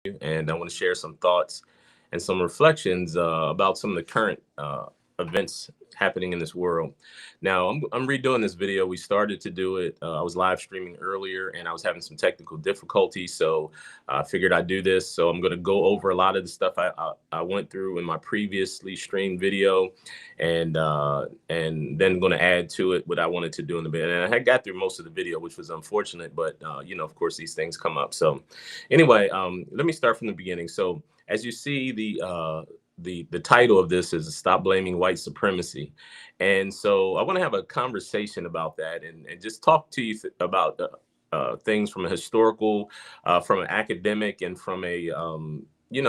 and I want to share some thoughts and some reflections about some of the current events happening in this world. Now, I'm redoing this video. We started to do it. I was live streaming earlier, and I was having some technical difficulties, so I figured I'd do this. So I'm going to go over a lot of the stuff I went through in my previously streamed video, and then going to add to it what I wanted to do in the video. And I had got through most of the video, which was unfortunate, but of course, these things come up. So anyway, let me start from the beginning. So as you see, the title of this is "Stop Blaming White Supremacy," and so I want to have a conversation about that and just talk to you about things from a historical, from an academic, and from a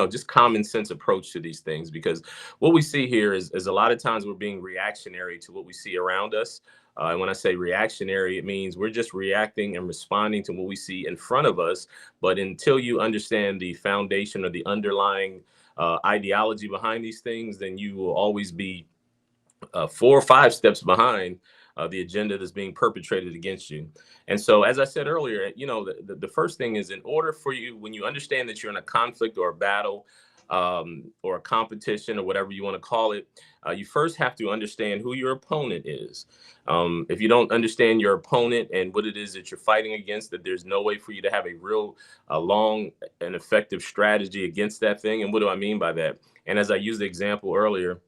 just common sense approach to these things. Because what we see here is a lot of times we're being reactionary to what we see around us. And when I say reactionary, it means we're just reacting and responding to what we see in front of us. But until you understand the foundation or the underlying ideology behind these things, then you will always be 4 or 5 steps behind the agenda that's being perpetrated against you. And so, as I said earlier, the first thing is, in order for you, when you understand that you're in a conflict or a battle, or a competition, or whatever you want to call it, you first have to understand who your opponent is. If you don't understand your opponent and what it is that you're fighting against, that there's no way for you to have a real long and effective strategy against that thing. And what do I mean by that? And as I used the example earlier,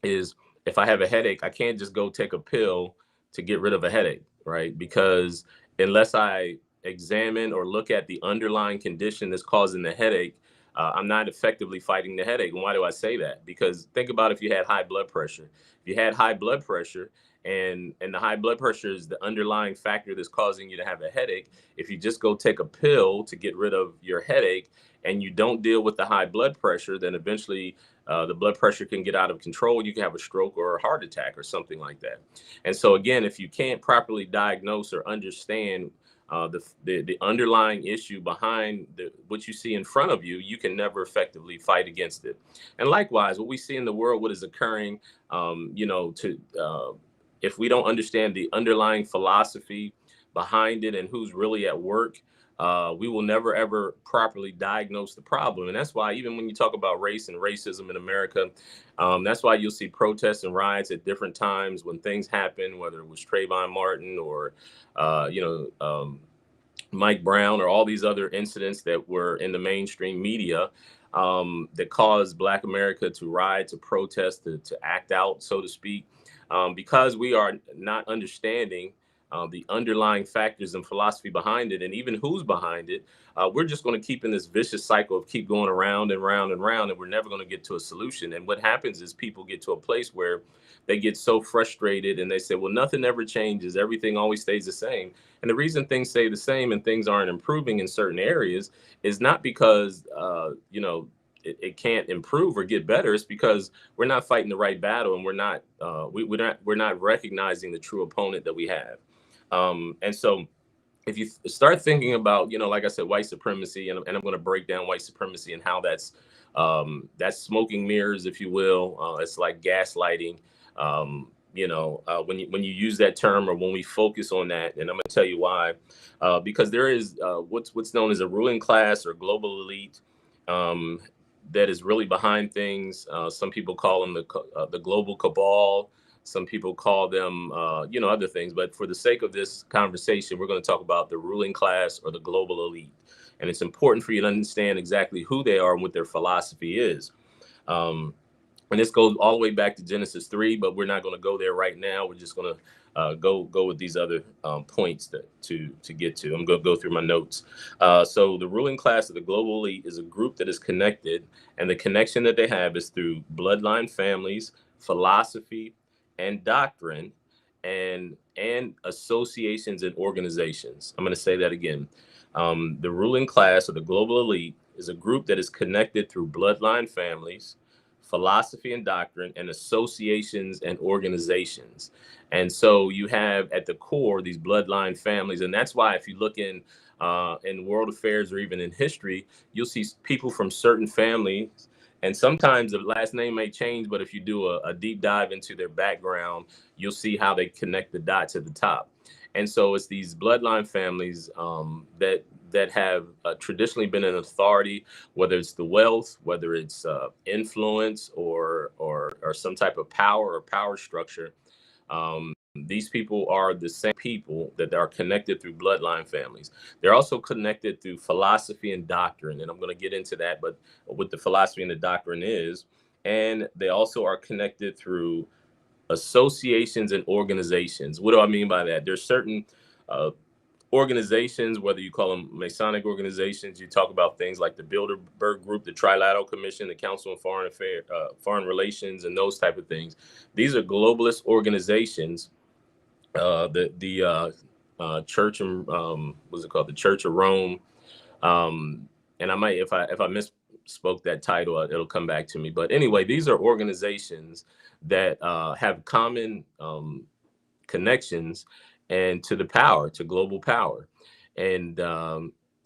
is if I have a headache, I can't just go take a pill to get rid of a headache, right? Because unless I examine or look at the underlying condition that's causing the headache, I'm not effectively fighting the headache. And why do I say that? Because think about if you had high blood pressure. If you had high blood pressure, and the high blood pressure is the underlying factor that's causing you to have a headache, if you just go take a pill to get rid of your headache and you don't deal with the high blood pressure, then eventually the blood pressure can get out of control. You can have a stroke or a heart attack or something like that. And so again, if you can't properly diagnose or understand the underlying issue behind what you see in front of you, you can never effectively fight against it. And likewise, what we see in the world, what is occurring, if we don't understand the underlying philosophy behind it and who's really at work, we will never ever properly diagnose the problem. And that's why even when you talk about race and racism in America, that's why you'll see protests and riots at different times when things happen, whether it was Trayvon Martin or Mike Brown, or all these other incidents that were in the mainstream media, that caused Black America to riot, to protest, to act out, so to speak, because we are not understanding the underlying factors and philosophy behind it, and even who's behind it. We're just going to keep in this vicious cycle of keep going around and round and round, and we're never going to get to a solution. And what happens is people get to a place where they get so frustrated and they say, well, nothing ever changes. Everything always stays the same. And the reason things stay the same and things aren't improving in certain areas is not because, it can't improve or get better. It's because we're not fighting the right battle, and we're not recognizing the true opponent that we have. And so if you start thinking about, like I said, white supremacy, and I'm going to break down white supremacy and how that's smoking mirrors, if you will. It's like gaslighting. When you use that term, or when we focus on that, and I'm going to tell you why, because there is what's known as a ruling class or global elite, that is really behind things. Some people call them the global cabal. Some people call them, other things. But for the sake of this conversation, we're going to talk about the ruling class or the global elite. And it's important for you to understand exactly who they are and what their philosophy is. And this goes all the way back to Genesis 3, but we're not going to go there right now. We're just going to go with these other points to get to. I'm going to go through my notes. So the ruling class of the global elite is a group that is connected, and the connection that they have is through bloodline families, philosophy, and doctrine, and associations and organizations. I'm going to say that again. The ruling class or the global elite is a group that is connected through bloodline families, philosophy and doctrine, and associations and organizations. And so you have at the core these bloodline families, and that's why if you look in world affairs or even in history, you'll see people from certain families. And sometimes the last name may change, but if you do a deep dive into their background, you'll see how they connect the dots at the top. And so it's these bloodline families that have traditionally been in authority, whether it's the wealth, whether it's influence, or some type of power or power structure. These people are the same people that are connected through bloodline families. They're also connected through philosophy and doctrine, and I'm going to get into that. But what the philosophy and the doctrine is, and they also are connected through associations and organizations. What do I mean by that? There's certain uh, organizations, whether you call them Masonic organizations, you talk about things like the Bilderberg Group, the Trilateral Commission, the Council on Foreign Relations, and those type of things. These are globalist organizations. The Church, what's it called? The Church of Rome. And I might, if I misspoke that title, it'll come back to me. But anyway, these are organizations that have common connections and to the power, to global power. And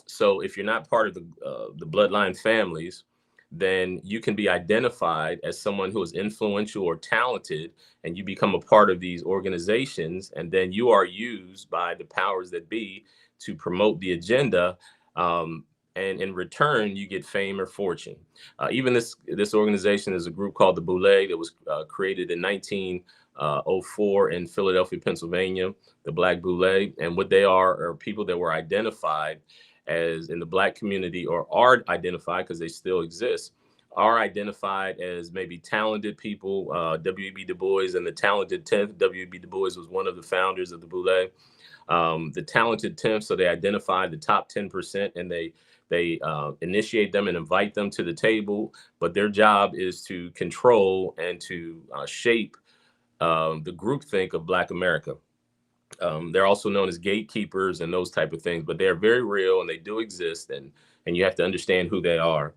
so if you're not part of the bloodline families, then you can be identified as someone who is influential or talented, and you become a part of these organizations, and then you are used by the powers that be to promote the agenda. And in return, you get fame or fortune. Even this organization is a group called the Boule that was created in 1904 in Philadelphia, Pennsylvania, the Black Boule. And what they are people that were identified as in the Black community, or are identified because they still exist, are identified as maybe talented people. W.E.B. Du Bois and the Talented Tenth. W.E.B. Du Bois was one of the founders of the Boule. The Talented Tenth, so they identify the top 10%, and they initiate them and invite them to the table. But their job is to control and to shape the groupthink of Black America. They're also known as gatekeepers and those type of things, but they're very real and they do exist, and you have to understand who they are.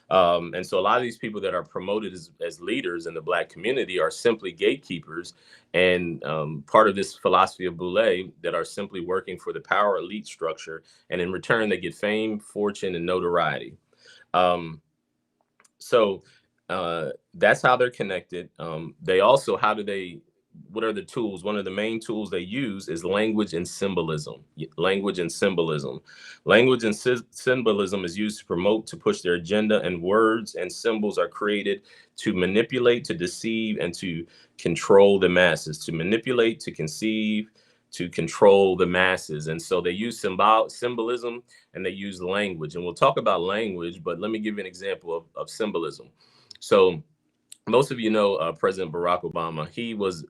And so a lot of these people that are promoted as leaders in the Black community are simply gatekeepers, and part of this philosophy of Boule, that are simply working for the power elite structure, and in return they get fame, fortune, and notoriety. Um, so that's how they're connected. They also, what are the tools? One of the main tools they use is language and symbolism. Language and symbolism. Language and symbolism is used to promote, to push their agenda, and words and symbols are created to manipulate, to deceive, and to control the masses. To manipulate, to conceive, to control the masses. And so they use symbolism, and they use language. And we'll talk about language, but let me give you an example of symbolism. So most of you know President Barack Obama. He was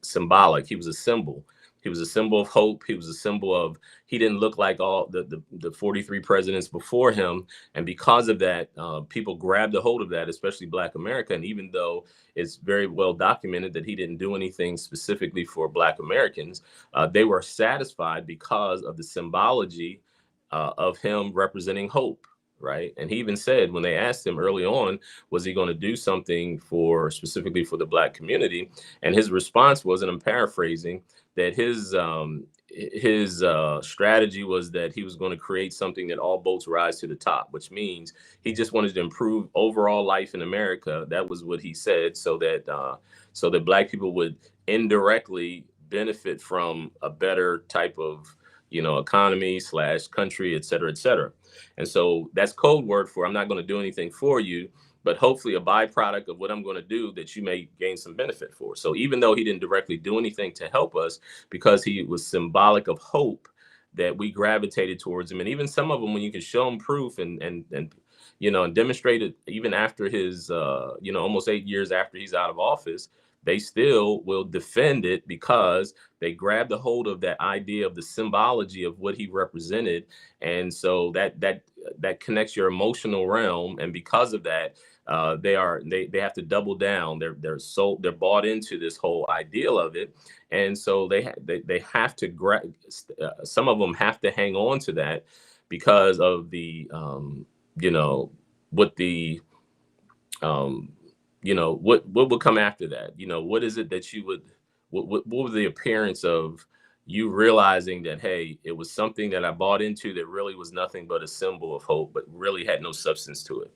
symbolic. He was a symbol. He was a symbol of hope. He was a symbol of, he didn't look like all the 43 presidents before him. And because of that, people grabbed a hold of that, especially Black America. And even though it's very well documented that he didn't do anything specifically for Black Americans, they were satisfied because of the symbology of him representing hope. Right. And he even said, when they asked him early on, was he going to do something specifically for the Black community? And his response was, and I'm paraphrasing, that his strategy was that he was going to create something that all boats rise to the top, which means he just wanted to improve overall life in America. That was what he said, so that Black people would indirectly benefit from a better type of economy / country, et cetera, et cetera. And so that's code word for, I'm not going to do anything for you, but hopefully a byproduct of what I'm going to do that you may gain some benefit for. So even though he didn't directly do anything to help us, because he was symbolic of hope, that we gravitated towards him. And even some of them, when you can show them proof and demonstrate it, even after his almost 8 years after he's out of office, they still will defend it because they grabbed a hold of that idea of the symbology of what he represented. And so that connects your emotional realm. And because of that, they have to double down. They're bought into this whole ideal of it. And so they have to some of them have to hang on to that because of the what the what would come after that. What is it that you would, what was the appearance of you realizing that, hey, it was something that I bought into that really was nothing but a symbol of hope, but really had no substance to it.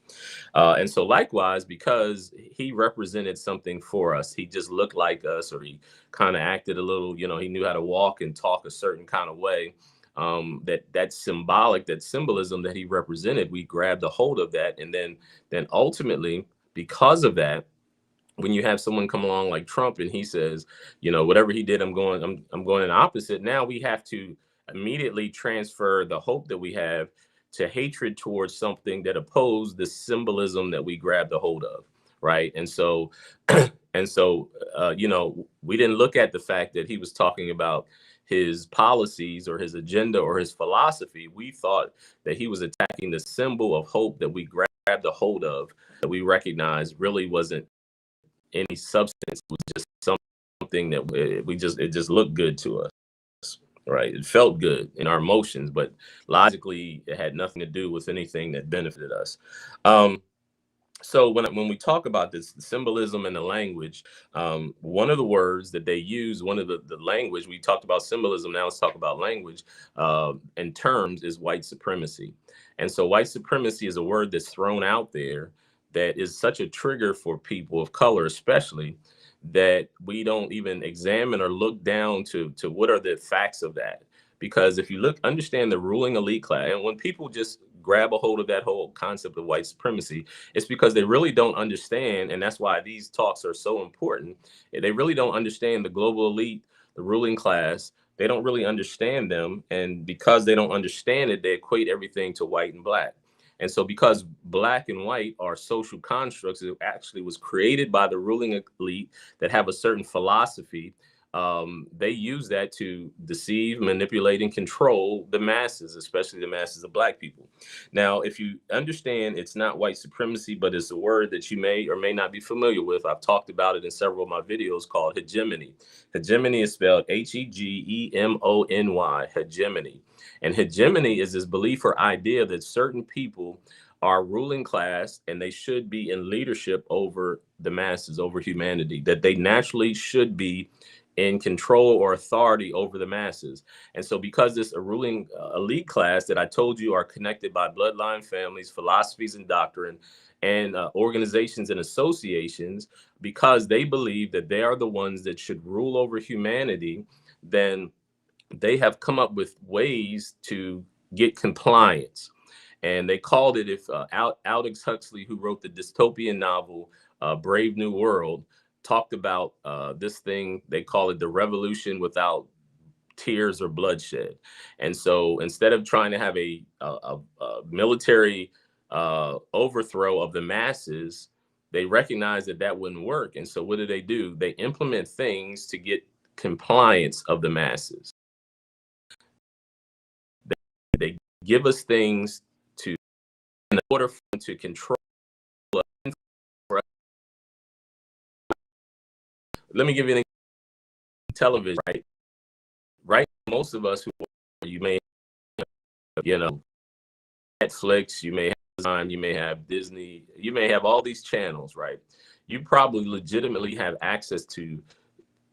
And so likewise, because he represented something for us, he just looked like us, or he kind of acted a little, he knew how to walk and talk a certain kind of way. That symbolic, that symbolism that he represented, we grabbed a hold of that. And then ultimately, because of that, when you have someone come along like Trump and he says, whatever he did, I'm going in the opposite. Now we have to immediately transfer the hope that we have to hatred towards something that opposed the symbolism that we grabbed a hold of, right? And so, we didn't look at the fact that he was talking about his policies or his agenda or his philosophy. We thought that he was attacking the symbol of hope that we grabbed a hold of, that we recognized really wasn't any substance. It was just something that it just looked good to us, right? It felt good in our emotions, but logically it had nothing to do with anything that benefited us. So when we talk about this symbolism and the language, one of the words that they use, one of the language, we talked about symbolism, now let's talk about language, and terms, is white supremacy. And so white supremacy is a word that's thrown out there that is such a trigger for people of color, especially, that we don't even examine or look down to what are the facts of that. Because if you understand the ruling elite class, and when people just grab a hold of that whole concept of white supremacy, it's because they really don't understand, and that's why these talks are so important. They really don't understand the global elite, the ruling class. They don't really understand them, and because they don't understand it, they equate everything to white and black. And so because black and white are social constructs, it actually was created by the ruling elite that have a certain philosophy. They use that to deceive, manipulate, and control the masses, especially the masses of black people. Now, if you understand, it's not white supremacy, but it's a word that you may or may not be familiar with. I've talked about it in several of my videos, called hegemony. Hegemony is spelled Hegemony, hegemony. And hegemony is this belief or idea that certain people are ruling class and they should be in leadership over the masses, over humanity, that they naturally should be in control or authority over the masses. And so because this a ruling elite class that I told you are connected by bloodline, families, philosophies, and doctrine, and organizations and associations, because they believe that they are the ones that should rule over humanity, then they have come up with ways to get compliance. And they called it, if Aldous Huxley, who wrote the dystopian novel Brave New World, talked about this thing, they call it the revolution without tears or bloodshed. And so instead of trying to have a military overthrow of the masses, they recognize that that wouldn't work. And so what do? They implement things to get compliance of the masses. They give us things to, in order for them to control us. Let me give you an television, right? Right. Most of us who, you may have, Netflix, you may have Time, you may have Disney, you may have all these channels, right? You probably legitimately have access to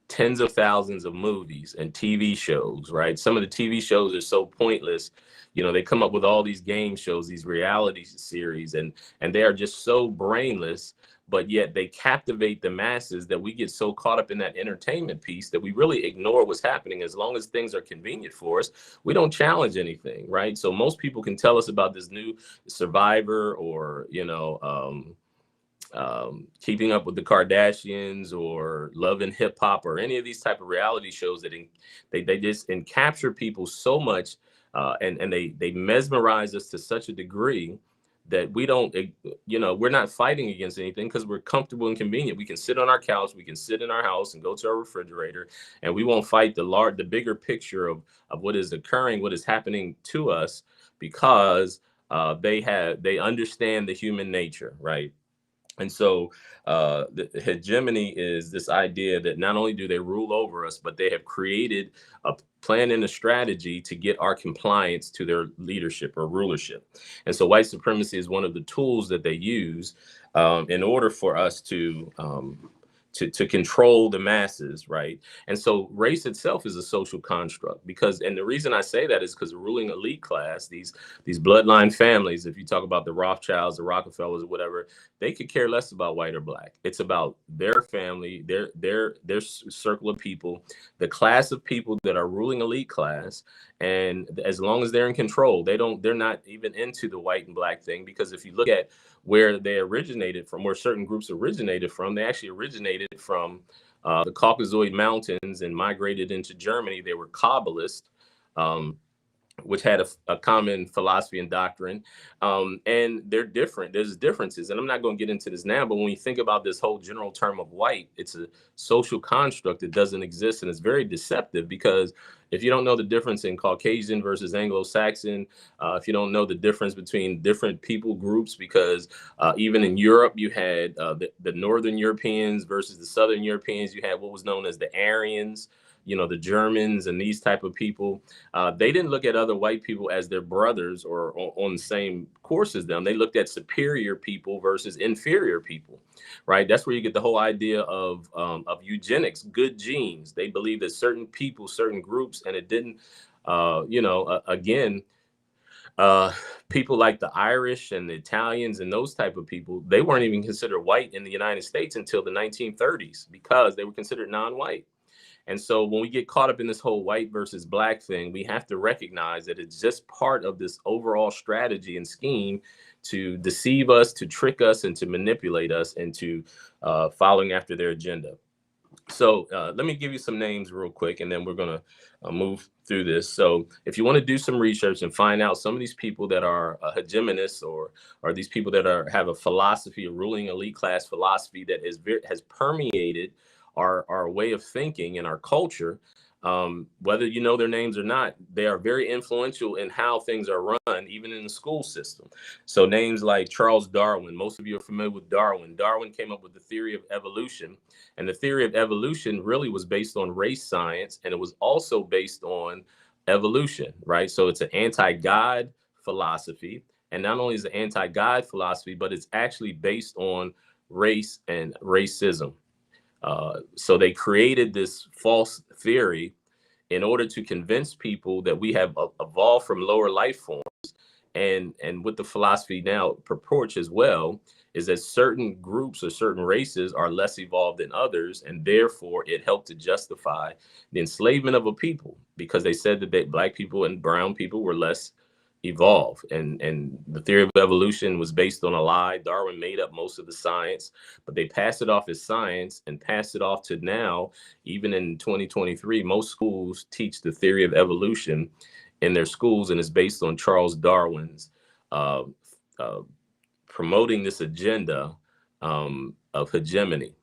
tens of thousands of movies and TV shows, right? Some of the TV shows are so pointless. They come up with all these game shows, these reality series, and they are just so brainless, but yet they captivate the masses that we get so caught up in that entertainment piece that we really ignore what's happening. As long as things are convenient for us, we don't challenge anything, right? So most people can tell us about this new Survivor, or Keeping Up with the Kardashians, or Love and Hip Hop, or any of these type of reality shows that they just capture people so much, and they mesmerize us to such a degree that we don't, we're not fighting against anything because we're comfortable and convenient. We can sit on our couch, we can sit in our house and go to our refrigerator, and we won't fight the bigger picture of what is occurring, what is happening to us, because they understand the human nature, right? And so the hegemony is this idea that not only do they rule over us, but they have created a plan and a strategy to get our compliance to their leadership or rulership. And so white supremacy is one of the tools that they use in order for us to to control the masses, right? And so race itself is a social construct because, and the reason I say that is because the ruling elite class, these bloodline families, if you talk about the Rothschilds, the Rockefellers, or whatever, they could care less about white or black. It's about their family, their circle of people, the class of people that are ruling elite class. And as long as they're in control, they're not even into the white and black thing, because if you look at where they originated from, where certain groups originated from, they actually originated from the Caucasoid Mountains and migrated into Germany. They were Kabbalists, which had a common philosophy and doctrine. And they're different. There's differences. And I'm not going to get into this now, but when you think about this whole general term of white, it's a social construct that doesn't exist. And it's very deceptive, because if you don't know the difference in Caucasian versus Anglo-Saxon, if you don't know the difference between different people groups, because even in Europe, you had the Northern Europeans versus the Southern Europeans. You had what was known as the Aryans, the Germans and these type of people. They didn't look at other white people as their brothers or on the same course as them. They looked at superior people versus inferior people, right? That's where you get the whole idea of eugenics, good genes. They believe that certain people, certain groups, and it didn't, again, people like the Irish and the Italians and those type of people, they weren't even considered white in the United States until the 1930s, because they were considered non-white. And so when we get caught up in this whole white versus black thing, we have to recognize that it's just part of this overall strategy and scheme to deceive us, to trick us, and to manipulate us into following after their agenda. So let me give you some names real quick, and then we're going to move through this. So if you want to do some research and find out some of these people that are hegemonists, or these people that have a philosophy, a ruling elite class philosophy that has permeated our way of thinking and our culture, whether you know their names or not, they are very influential in how things are run, even in the school system. So names like Charles Darwin, most of you are familiar with Darwin. Darwin came up with the theory of evolution, and the theory of evolution really was based on race science, and it was also based on evolution, right? So it's an anti-God philosophy, and not only is it anti-God philosophy, but it's actually based on race and racism. So they created this false theory in order to convince people that we have evolved from lower life forms. And what the philosophy now purports as well is that certain groups or certain races are less evolved than others, and therefore it helped to justify the enslavement of a people, because they said that black people and brown people were less evolve. And the theory of evolution was based on a lie. Darwin made up most of the science, but they passed it off as science and passed it off to now, even in 2023, most schools teach the theory of evolution in their schools, and it's based on Charles Darwin's promoting this agenda of hegemony.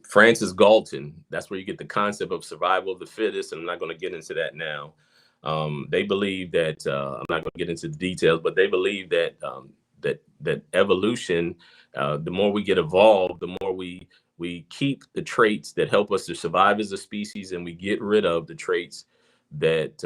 Francis Galton, that's where you get the concept of survival of the fittest, and I'm not going to get into that now. They believe that I'm not going to get into the details, but they believe that that evolution, the more we get evolved, the more we keep the traits that help us to survive as a species, and we get rid of the traits that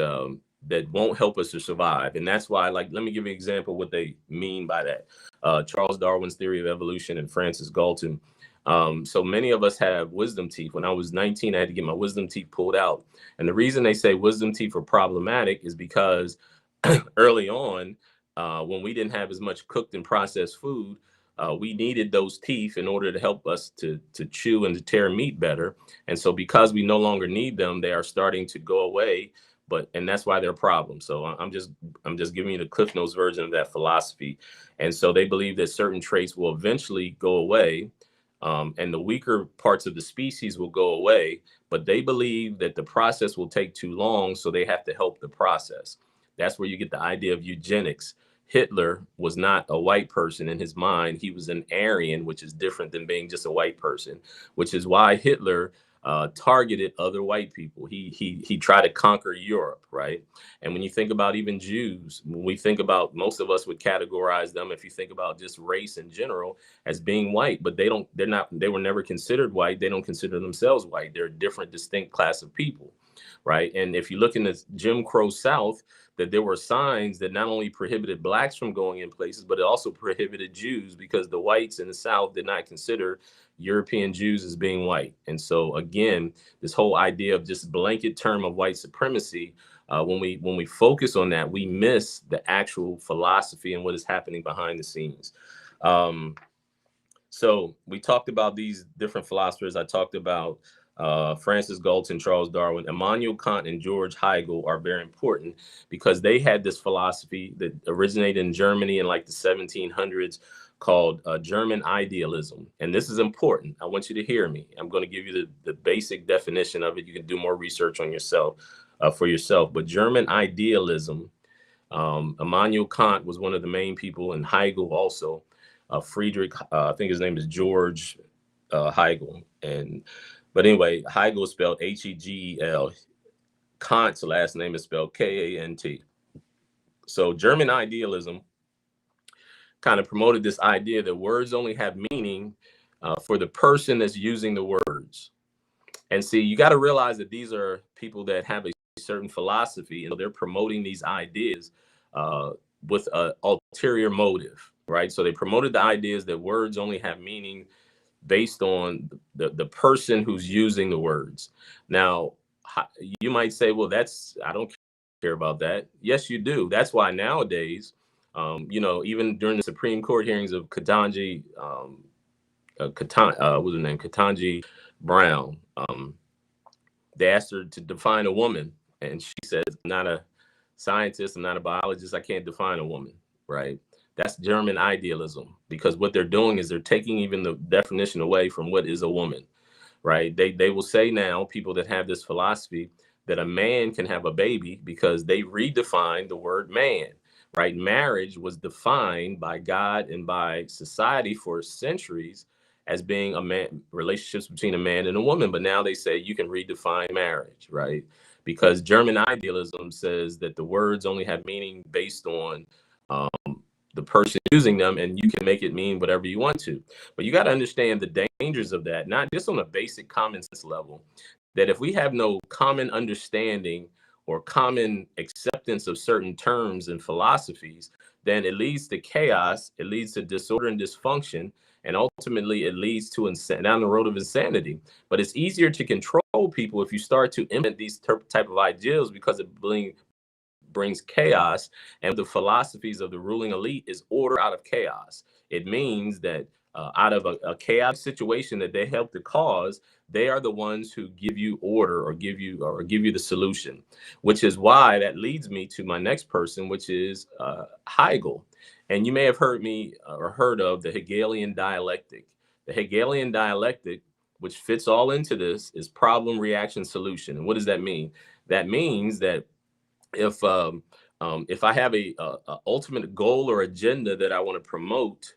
that won't help us to survive. And that's why, like, let me give you an example of what they mean by that. Charles Darwin's theory of evolution and Francis Galton. So many of us have wisdom teeth. When I was 19, I had to get my wisdom teeth pulled out. And the reason they say wisdom teeth are problematic is because early on, when we didn't have as much cooked and processed food, we needed those teeth in order to help us to chew and to tear meat better. And so because we no longer need them, they are starting to go away. And that's why they're a problem. So I'm just giving you the Cliff Notes version of that philosophy. And so they believe that certain traits will eventually go away. And the weaker parts of the species will go away, but they believe that the process will take too long, so they have to help the process. That's where you get the idea of eugenics. Hitler was not a white person in his mind. He was an Aryan, which is different than being just a white person, which is why Hitler targeted other white people. He tried to conquer Europe, right? And when you think about even Jews, when we think about, most of us would categorize them, if you think about just race in general, as being white, but they were never considered white. They don't consider themselves white. They're a different, distinct class of people, right? And if you look in the Jim Crow South, that there were signs that not only prohibited blacks from going in places, but it also prohibited Jews, because the whites in the South did not consider European Jews as being white. And so again, this whole idea of just blanket term of white supremacy, when we focus on that, we miss the actual philosophy and what is happening behind the scenes. So we talked about these different philosophers. I talked about Francis Galton, Charles Darwin, Immanuel Kant, and George Hegel are very important because they had this philosophy that originated in Germany in like the 1700s called German idealism. And this is important. I want you to hear me. I'm going to give you the basic definition of it. You can do more research on yourself for yourself. But German idealism, Immanuel Kant was one of the main people, and Hegel also. Friedrich, I think his name is George Hegel. But anyway, Hegel is spelled Hegel. Kant's last name is spelled Kant. So German idealism kind of promoted this idea that words only have meaning for the person that's using the words. And see, you got to realize that these are people that have a certain philosophy, and they're promoting these ideas with an ulterior motive, right? So they promoted the ideas that words only have meaning based on the person who's using the words. Now, you might say, well, I don't care about that. Yes, you do. That's why nowadays, even during the Supreme Court hearings of Ketanji, what's her name? Ketanji Brown, they asked her to define a woman, and she says, I'm not a scientist, I'm not a biologist, I can't define a woman, right? That's German idealism, because what they're doing is they're taking even the definition away from what is a woman, right? They will say now, people that have this philosophy, that a man can have a baby because they redefine the word man, right? Marriage was defined by God and by society for centuries as being relationships between a man and a woman. But now they say you can redefine marriage, right? Because German idealism says that the words only have meaning based on the person using them, and you can make it mean whatever you want to. But you got to understand the dangers of that, not just on a basic common sense level, that if we have no common understanding or common acceptance of certain terms and philosophies, then it leads to chaos, it leads to disorder and dysfunction, and ultimately it leads to down the road of insanity. But it's easier to control people if you start to implement these type of ideals, because it brings chaos, and the philosophies of the ruling elite is order out of chaos. It means that out of a chaotic situation that they help to cause, they are the ones who give you order or give you the solution, which is why that leads me to my next person, which is Hegel. And you may have heard me or heard of the Hegelian dialectic. The Hegelian dialectic, which fits all into this, is problem, reaction, solution. And what does that mean? That means that if I have a ultimate goal or agenda that I want to promote,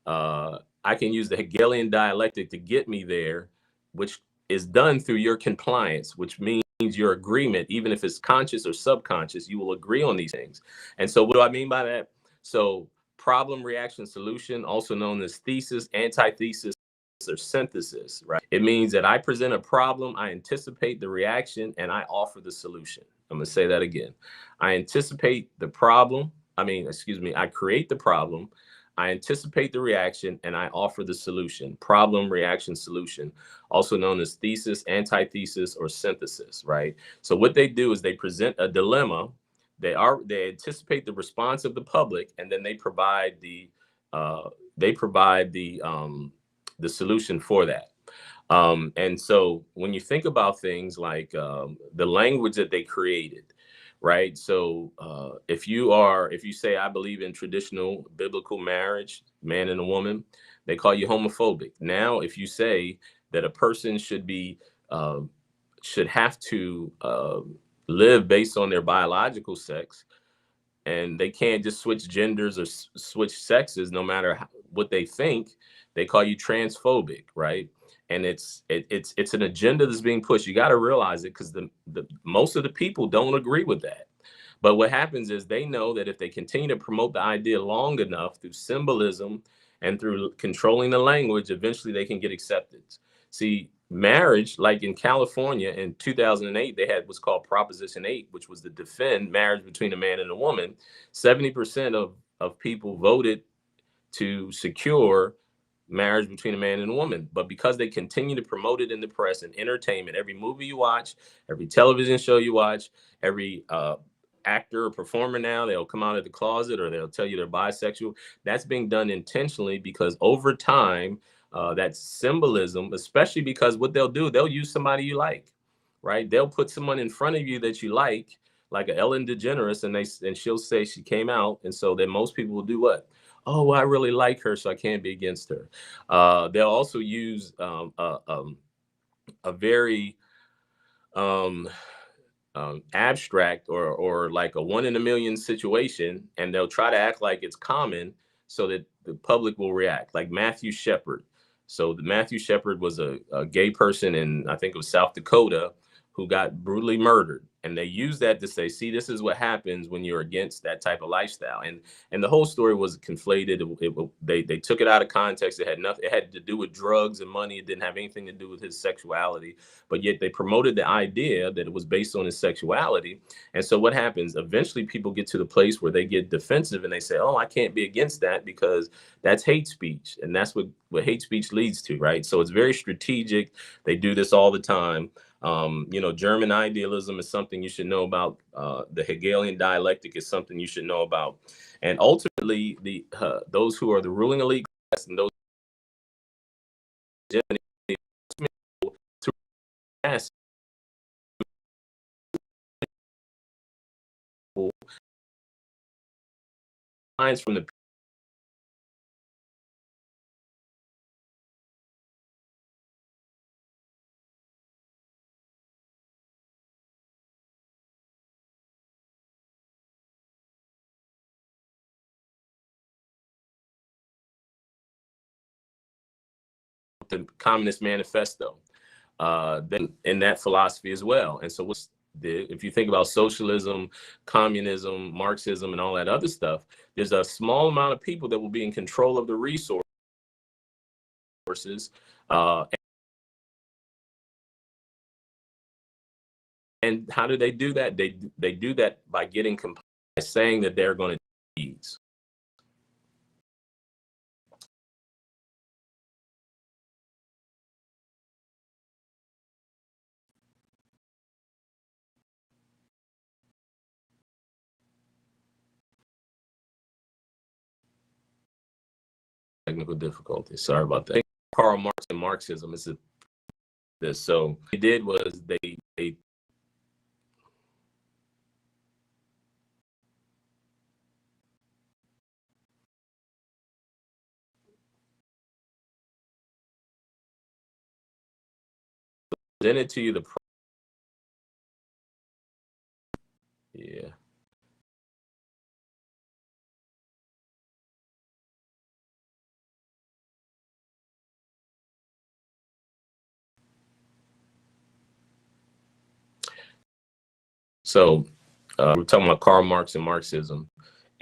I can use the Hegelian dialectic to get me there, which is done through your compliance, which means your agreement, even if it's conscious or subconscious, you will agree on these things. And so what do I mean by that? So problem, reaction, solution, also known as thesis, antithesis, or synthesis, right? It means that I present a problem, I anticipate the reaction, and I offer the solution. I'm going to say that again. I anticipate the problem. I create the problem. I anticipate the reaction, and I offer the solution. Problem, reaction, solution, also known as thesis, antithesis, or synthesis, right? So what they do is they present a dilemma. They anticipate the response of the public, and then they provide the solution for that. And so when you think about things like the language that they created, right? So if you say, I believe in traditional biblical marriage, man and a woman, they call you homophobic. Now, if you say that a person should have to live based on their biological sex, and they can't just switch genders or switch sexes no matter what they think, they call you transphobic, right? And it's an agenda that's being pushed. You got to realize it, because the most of the people don't agree with that. But what happens is they know that if they continue to promote the idea long enough through symbolism and through controlling the language, eventually they can get acceptance. See, marriage, like in California in 2008, they had what's called Proposition 8, which was to defend marriage between a man and a woman. 70% of people voted to secure marriage between a man and a woman. But because they continue to promote it in the press and entertainment, every movie you watch, every television show you watch, every actor or performer now, they'll come out of the closet or they'll tell you they're bisexual. That's being done intentionally because over time, that symbolism, especially because what they'll do, they'll use somebody you like, right? They'll put someone in front of you that you like a Ellen DeGeneres, and she'll say she came out, and so then most people will do what? Oh, well, I really like her, so I can't be against her. They'll also use a very um, abstract or like a 1 in a million situation, and they'll try to act like it's common so that the public will react. Like Matthew Shepard. So the Matthew Shepard was a gay person in, I think it was South Dakota, who got brutally murdered. And they use that to say, see, this is what happens when you're against that type of lifestyle. And the whole story was conflated. They took it out of context. It had nothing. It had to do with drugs and money. It didn't have anything to do with his sexuality. But yet they promoted the idea that it was based on his sexuality. And so what happens? Eventually, people get to the place where they get defensive and they say, "Oh, I can't be against that because that's hate speech," and that's what hate speech leads to, right? So it's very strategic. They do this all the time. German idealism is something you should know about. The Hegelian dialectic is something you should know about. And ultimately, those who are the ruling elite class and those to pass lines from the Communist Manifesto. Then in that philosophy as well. And so if you think about socialism, communism, Marxism, and all that other stuff, there's a small amount of people that will be in control of the resources. And how do they do that? They do that by getting saying that they're going to these. Technical difficulties. Sorry about that. Karl Marx and Marxism is this. So what they did was they presented to you the yeah. So we're talking about Karl Marx and Marxism,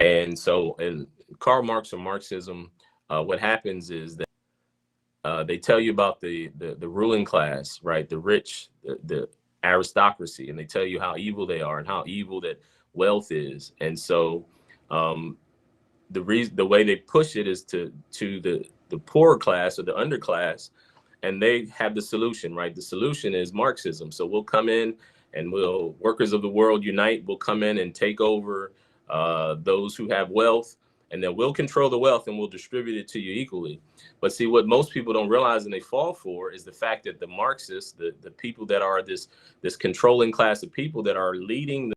and so in Karl Marx and Marxism, what happens is that they tell you about the ruling class, right? The rich, the aristocracy, and they tell you how evil they are and how evil that wealth is. And so the way they push it is to the poorer class or the underclass, and they have the solution, right? The solution is Marxism. So we'll come in and workers of the world unite. We'll come in and take over those who have wealth, and then we'll control the wealth and we'll distribute it to you equally. But see, what most people don't realize and they fall for is the fact that the Marxists, the people that are this controlling class of people that are leading